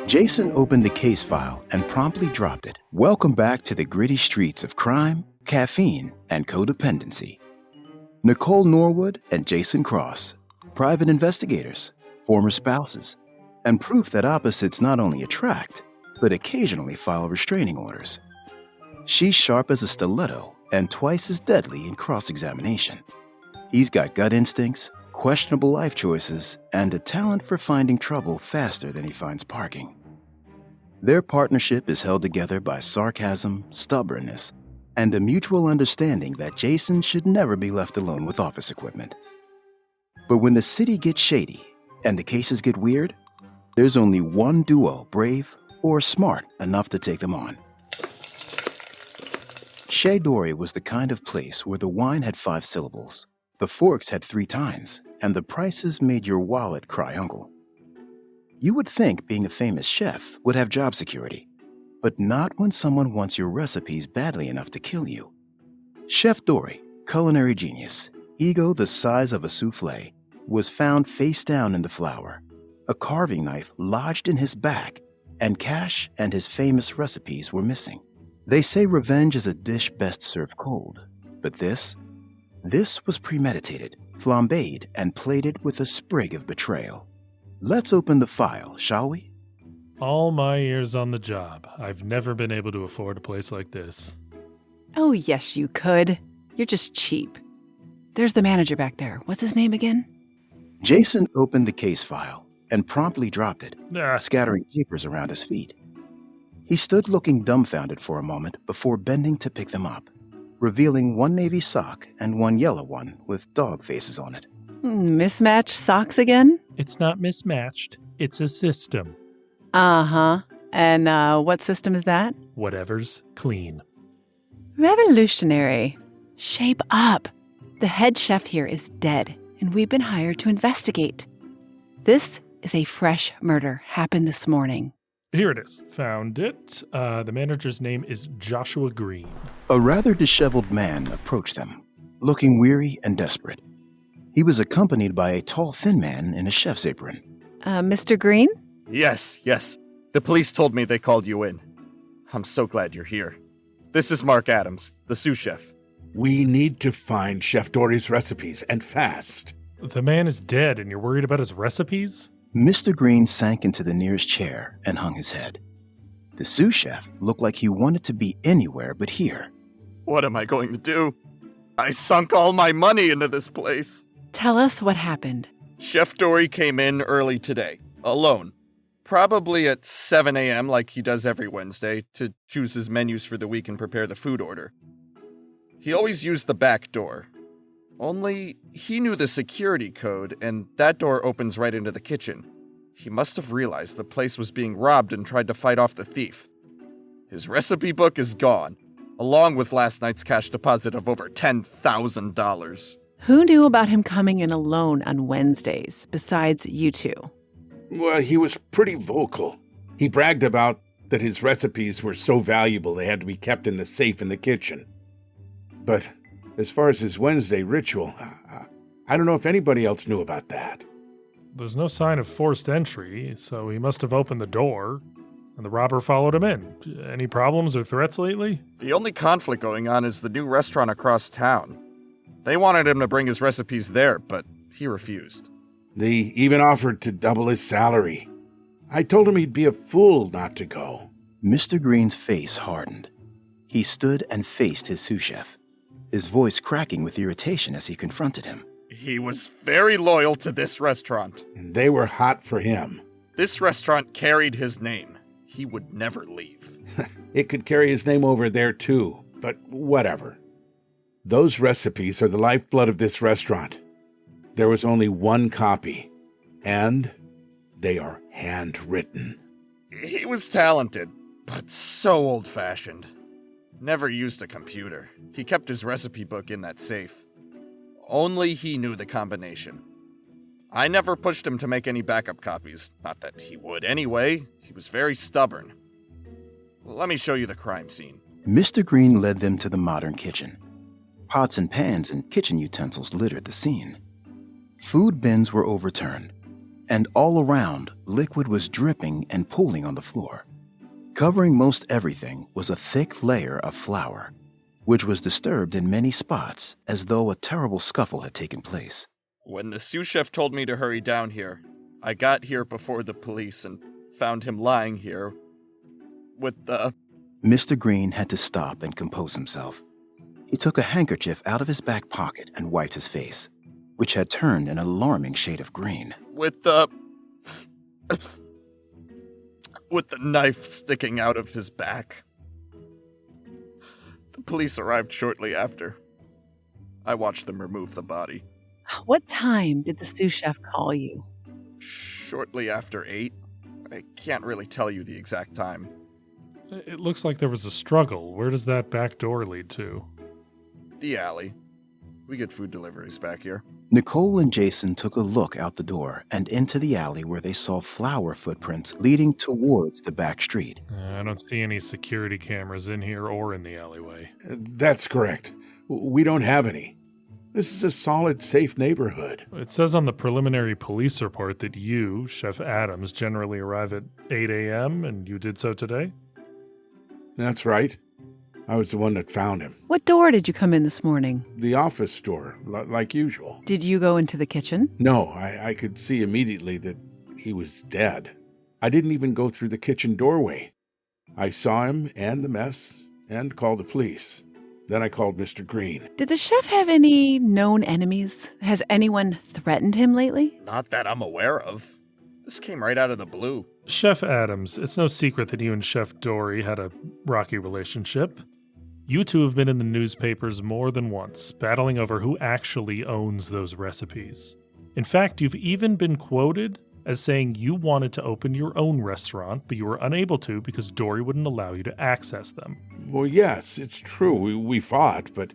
Jason opened the case file and promptly dropped it. Welcome back to the gritty streets of crime, caffeine, and codependency. Nicole Norwood and Jason Cross, private investigators, former spouses, and proof that opposites not only attract, but occasionally file restraining orders. She's sharp as a stiletto and twice as deadly in cross-examination. He's got gut instincts, questionable life choices, and a talent for finding trouble faster than he finds parking. Their partnership is held together by sarcasm, stubbornness, and a mutual understanding that Jason should never be left alone with office equipment. But when the city gets shady and the cases get weird, there's only one duo brave or smart enough to take them on. Chef Dore was the kind of place where the wine had 5 syllables, the forks had 3 tines, and the prices made your wallet cry uncle. You would think being a famous chef would have job security, but not when someone wants your recipes badly enough to kill you. Chef Dore, culinary genius, ego the size of a souffle, was found face down in the flour, a carving knife lodged in his back, and cash and his famous recipes were missing. They say revenge is a dish best served cold, but this was premeditated, flambéed, and plated with a sprig of betrayal. Let's open the file, shall we? All my years on the job, I've never been able to afford a place like this. Oh, yes, you could. You're just cheap. There's the manager back there. What's his name again? Jason opened the case file and promptly dropped it, scattering papers around his feet. He stood looking dumbfounded for a moment before bending to pick them up, revealing one navy sock and one yellow one with dog faces on it. Mismatched socks again? It's not mismatched. It's a system. Uh-huh. And what system is that? Whatever's clean. Revolutionary. Shape up. The head chef here is dead, and we've been hired to investigate. This is a fresh murder. Happened this morning. Here it is. Found it. The manager's name is Joshua Green. A rather disheveled man approached them, looking weary and desperate. He was accompanied by a tall, thin man in a chef's apron. Mr. Green? Yes. The police told me they called you in. I'm so glad you're here. This is Mark Adams, the sous chef. We need to find Chef Dore's recipes, and fast. The man is dead, and you're worried about his recipes? Mr. Green sank into the nearest chair and hung his head. The sous chef looked like he wanted to be anywhere but here. What am I going to do? I sunk all my money into this place. Tell us what happened. Chef Dore came in early today, alone. Probably at 7 a.m. like he does every Wednesday, to choose his menus for the week and prepare the food order. He always used the back door. Only, he knew the security code, and that door opens right into the kitchen. He must have realized the place was being robbed and tried to fight off the thief. His recipe book is gone, along with last night's cash deposit of over $10,000. Who knew about him coming in alone on Wednesdays, besides you two? Well, he was pretty vocal. He bragged about that his recipes were so valuable they had to be kept in the safe in the kitchen. But as far as his Wednesday ritual, I don't know if anybody else knew about that. There's no sign of forced entry, so he must have opened the door, and the robber followed him in. Any problems or threats lately? The only conflict going on is the new restaurant across town. They wanted him to bring his recipes there, but he refused. They even offered to double his salary. I told him he'd be a fool not to go. Mr. Green's face hardened. He stood and faced his sous chef, his voice cracking with irritation as he confronted him. He was very loyal to this restaurant. And they were hot for him. This restaurant carried his name. He would never leave. It could carry his name over there too, but whatever. Those recipes are the lifeblood of this restaurant. There was only one copy, and they are handwritten. He was talented, but so old-fashioned. Never used a computer. He kept his recipe book in that safe. Only he knew the combination. I never pushed him to make any backup copies. Not that he would anyway. He was very stubborn. Let me show you the crime scene. Mr. Green led them to the modern kitchen. Pots and pans and kitchen utensils littered the scene. Food bins were overturned, and all around, liquid was dripping and pooling on the floor. Covering most everything was a thick layer of flour, which was disturbed in many spots as though a terrible scuffle had taken place. When the sous chef told me to hurry down here, I got here before the police and found him lying here with the... Mr. Green had to stop and compose himself. He took a handkerchief out of his back pocket and wiped his face, which had turned an alarming shade of green. with the knife sticking out of his back. The police arrived shortly after. I watched them remove the body. What time did the sous chef call you? Shortly after 8. I can't really tell you the exact time. It looks like there was a struggle. Where does that back door lead to? The alley. We get food deliveries back here. Nicole and Jason took a look out the door and into the alley where they saw flower footprints leading towards the back street. I don't see any security cameras in here or in the alleyway. That's correct. We don't have any. This is a solid, safe neighborhood. It says on the preliminary police report that you, Chef Adams, generally arrive at 8 a.m., and you did so today? That's right. I was the one that found him. What door did you come in this morning? The office door, like usual. Did you go into the kitchen? No, I could see immediately that he was dead. I didn't even go through the kitchen doorway. I saw him and the mess and called the police. Then I called Mr. Green. Did the chef have any known enemies? Has anyone threatened him lately? Not that I'm aware of. This came right out of the blue. Chef Adams, it's no secret that you and Chef Dore had a rocky relationship. You two have been in the newspapers more than once, battling over who actually owns those recipes. In fact, you've even been quoted as saying you wanted to open your own restaurant, but you were unable to because Dore wouldn't allow you to access them. Well, yes, it's true. We fought, but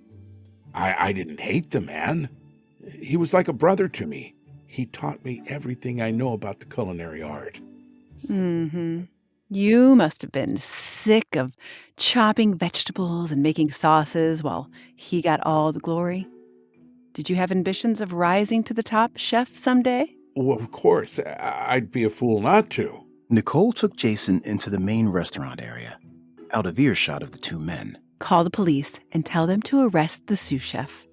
I didn't hate the man. He was like a brother to me. He taught me everything I know about the culinary art. Mm-hmm. You must have been sick of chopping vegetables and making sauces while he got all the glory. Did you have ambitions of rising to the top, chef, someday? Well, of course. I'd be a fool not to. Nicole took Jason into the main restaurant area, out of earshot of the two men. Call the police and tell them to arrest the sous chef.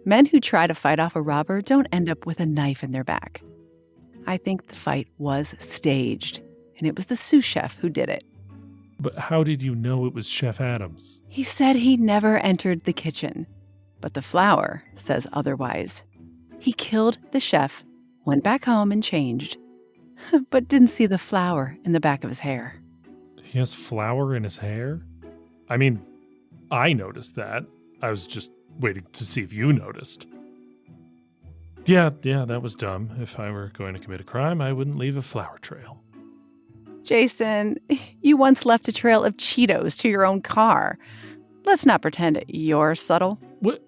Men who try to fight off a robber don't end up with a knife in their back. I think the fight was staged, and it was the sous chef who did it. But how did you know it was Chef Adams? He said he never entered the kitchen, but the flour says otherwise. He killed the chef, went back home and changed, but didn't see the flour in the back of his hair. He has flour in his hair? I mean, I noticed that. I was just waiting to see if you noticed. Yeah, that was dumb. If I were going to commit a crime, I wouldn't leave a flour trail. Jason, you once left a trail of Cheetos to your own car. Let's not pretend you're subtle. What?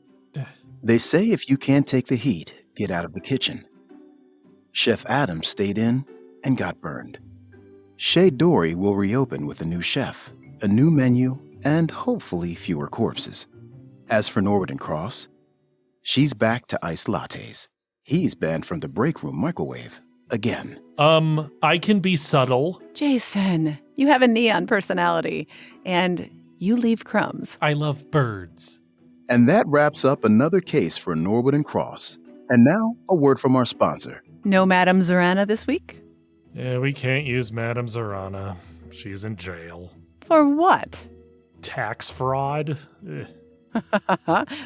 They say if you can't take the heat, get out of the kitchen. Chef Adams stayed in and got burned. Chef Dore will reopen with a new chef, a new menu, and hopefully fewer corpses. As for Norwood and Cross, she's back to iced lattes. He's banned from the break room microwave again. I can be subtle. Jason, you have a neon personality, and you leave crumbs. I love birds. And that wraps up another case for Norwood and Cross. And now, a word from our sponsor. No Madame Zorana this week? Yeah, we can't use Madame Zorana. She's in jail. For what? Tax fraud?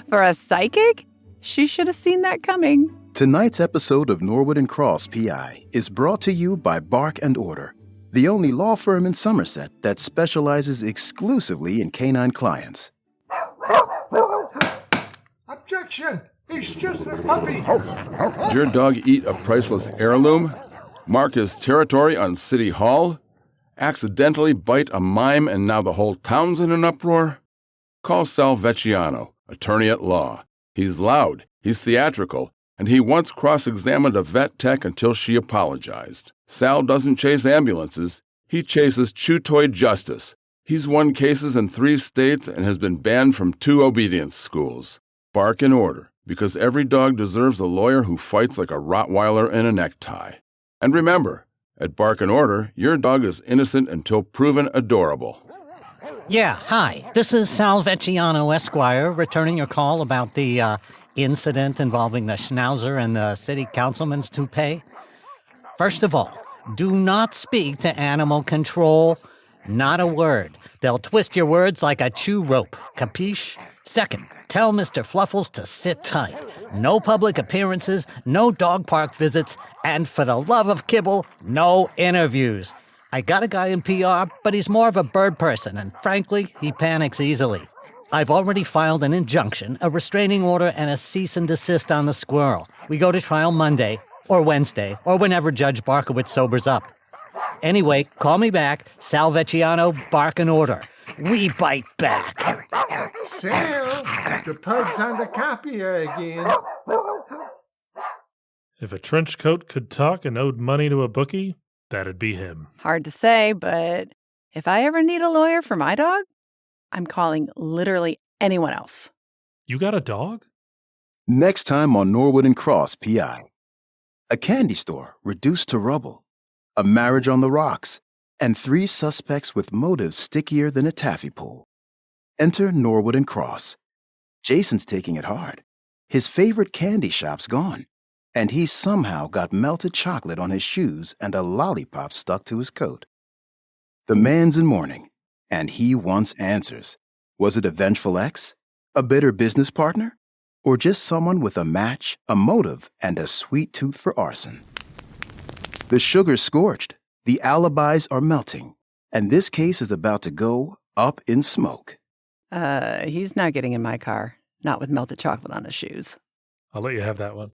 For a psychic? She should have seen that coming. Tonight's episode of Norwood and Cross PI is brought to you by Bark and Order, the only law firm in Somerset that specializes exclusively in canine clients. Objection! He's just a puppy! Did your dog eat a priceless heirloom? Mark his territory on City Hall? Accidentally bite a mime and now the whole town's in an uproar? Call Sal Vecchiano, attorney at law. He's loud, he's theatrical, and he once cross-examined a vet tech until she apologized. Sal doesn't chase ambulances, he chases chew-toy justice. He's won cases in 3 states and has been banned from 2 obedience schools. Bark in Order, because every dog deserves a lawyer who fights like a Rottweiler in a necktie. And remember, at Bark and Order, your dog is innocent until proven adorable. Yeah, hi. This is Sal Vecchiano, Esquire, returning your call about the incident involving the Schnauzer and the city councilman's toupee. First of all, do not speak to animal control. Not a word. They'll twist your words like a chew rope. Capiche? Second, tell Mr. Fluffles to sit tight. No public appearances, no dog park visits, and for the love of kibble, no interviews. I got a guy in PR, but he's more of a bird person, and frankly, he panics easily. I've already filed an injunction, a restraining order, and a cease and desist on the squirrel. We go to trial Monday, or Wednesday, or whenever Judge Barkowitz sobers up. Anyway, call me back, Sal Vecchiano, Bark and Order. We bite back. Sal, the pug's on the copier again. If a trench coat could talk and owed money to a bookie, that'd be him. Hard to say, but if I ever need a lawyer for my dog, I'm calling literally anyone else. You got a dog? Next time on Norwood and Cross PI. A candy store reduced to rubble, a marriage on the rocks, and 3 suspects with motives stickier than a taffy pull. Enter Norwood and Cross. Jason's taking it hard. His favorite candy shop's gone, and he's somehow got melted chocolate on his shoes and a lollipop stuck to his coat. The man's in mourning, and he wants answers. Was it a vengeful ex? A bitter business partner? Or just someone with a match, a motive, and a sweet tooth for arson? The sugar's scorched, the alibis are melting, and this case is about to go up in smoke. He's not getting in my car. Not with melted chocolate on his shoes. I'll let you have that one.